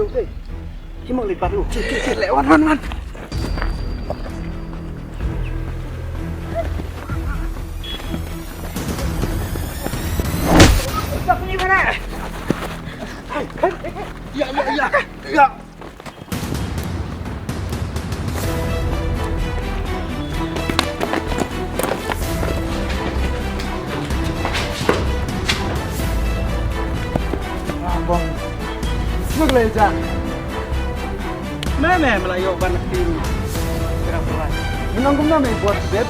sâu đây. Khi mà lịch bắt đủ kia lẹ oan. Stop ini mana? Ya. Bang, semua leja. Mana Melayu banyak tim. Kenapa lah? Menanggung nama buat bed.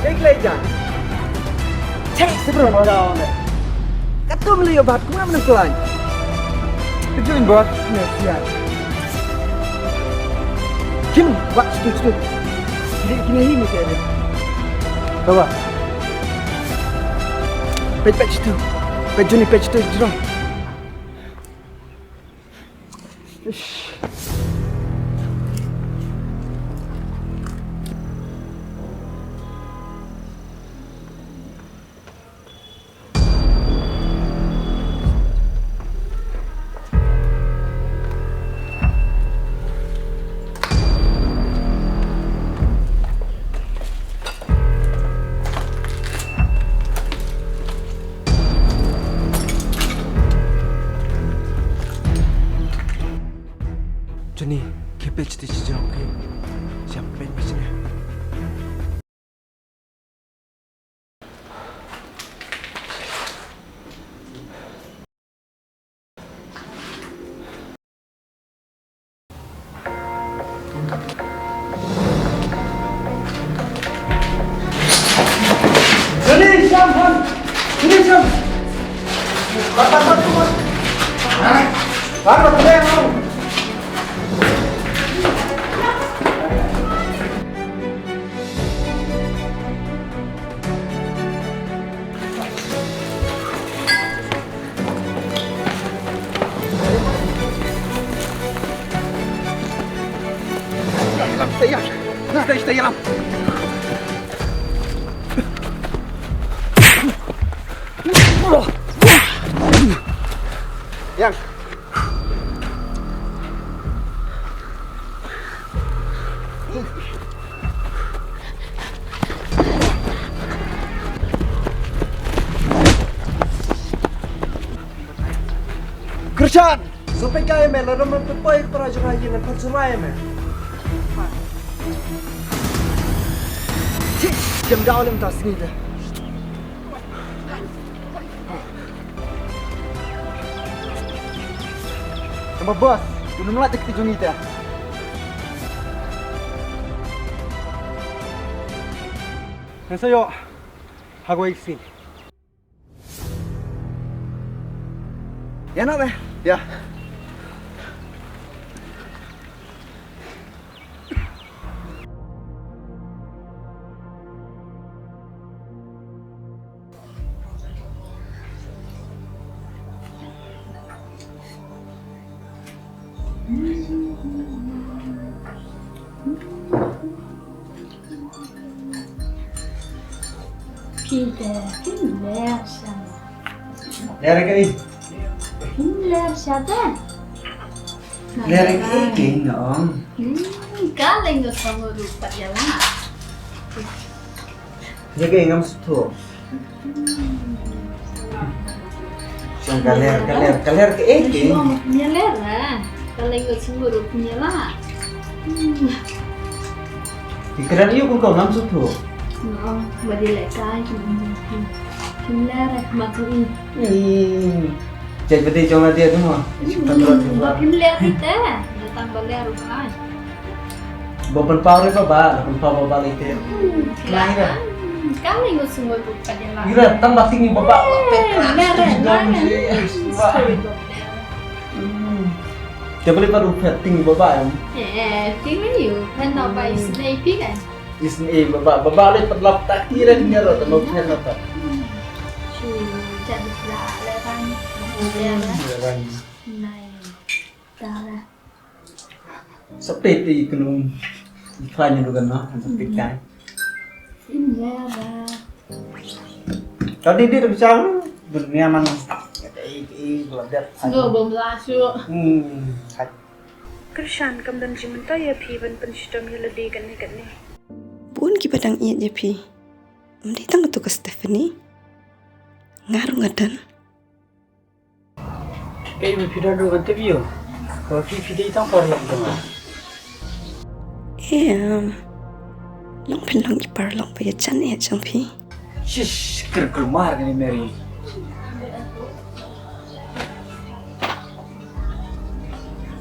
Cek leja. Cek seberapa jauh ni? Kata Melayu bat, kau mana menang? Tujuan buat nasihat. Kim, buat sedikit. Kena ini saya ni. Bawa. Patch tu. Patch tu jom. Johnny, keep it still, okay? Sampai macam ni. Johnny, jam. Bapak tu. Bapak tu yang mau. Stay dalam. Yang. Kerjaan. Sampai kaya mel, ada memperbaiki perajin dengan pensurai mel. Jam dah oleh tas ni dah. Nama bos, tu nak tak kita junita. Saya hago isi. Ya nak be? Ya. Peter, lär sig. Lär dig. Lär sig det. Lär dig king om. Galing ko sa rupa yala. Jaga ingam suto. Siang kaler ke king. Nya lera. Galing ko sa rupa yala. Pikiran iyo kung kau nam suto. No, badi lekay kim lera matui. Jadi betul cuma dia tu mah. Kim lera kita. Tambah lera kan. Bapak power itu bapak balik dia. Lahir. Galing ko sa rupa yala. Ira tambah tinggi bapak. Lera. Dia boleh baru tinggi bapak yang. Tinggal you, kan apa isne pikan. Isni bapak le perlap tak kira dia lo tambah pen apa. Jadi lah kan. Nai. Dah. Seperti kunung iklan juga nah seperti kan. Indah lah. Tadi dia udah bicara dunia mana? Belajar. Nggak belum masuk. Krishan kam dan jimunta ya phi ban penshtom ya ladi kan ni. Bun ki badang iya je pi. Mdi tang tu ke Stephanie. Ngaru ngadan. Kayak video dulu kan TV yo. Kalau video itu apa yang dong? Long pen long ipar long pa ya chan e chang pi. Shish, kerkemar ni Mary.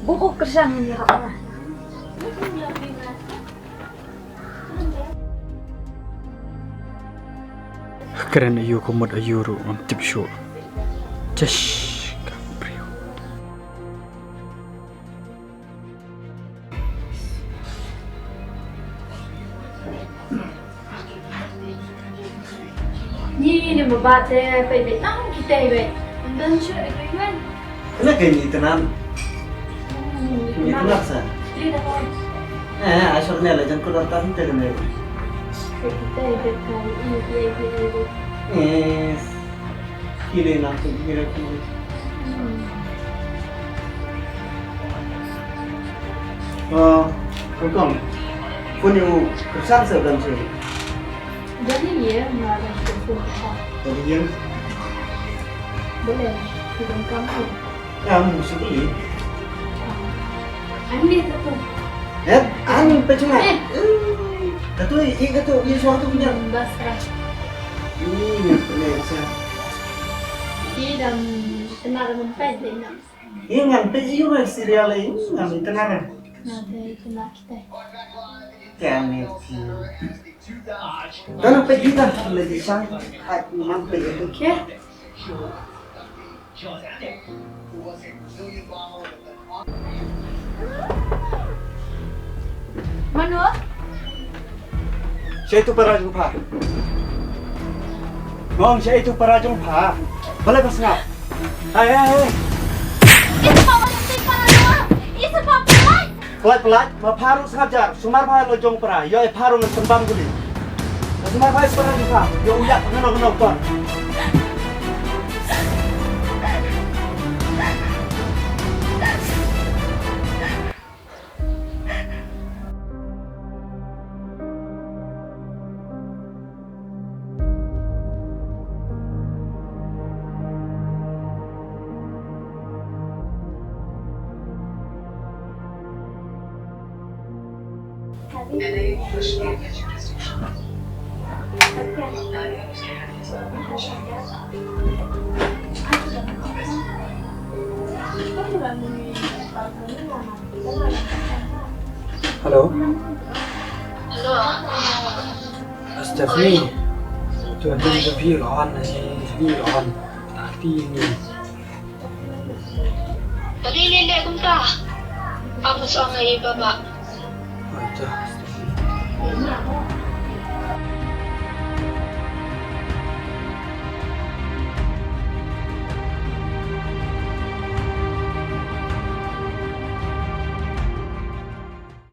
Buku kerjaan ini apa? Keren ayu ko mod ayuro on tip show. Just kaprio. Ni membate pe nang kita ibe. Dan siya ibe. Kenapa kayak tenan? Ini kenapa sah? Tidak tahu. Asalnya lah jangan kau datang ke dalam. Kita ibe kali ibe. Kira nak tu kira tu. Kau pun yang kesan sebelum sini. Jadi ya, malah kita. Jadi yang Boleh. Kita kamu. mesti beli. Andi tu. Ani percuma. Katu suatu punya. Basrah. Ini boleh sah. Tidak tenar mempai nak. Ini ngampe juga serial ini ngampe tenar. Nanti tenar kita. Kami. Dan apa juga lebih sang mampu itu. Ya. Mana? Saya itu para jumpa. Saya itu para jumpa. Boleh pasang. Hai. Itu bawa yang tinggal dua. Itu bawa. Pelat, maparu sajar. Sumar pai lojong para. Yo paru ngan tembam guli. Sumar pai para jumpa. Yo uyak ngono kon. Halo. Halo. Stephanie. Tu ada interview lawan Tapi ini. Tadi nenek kumta. Apa soal ibu bapak? Aja.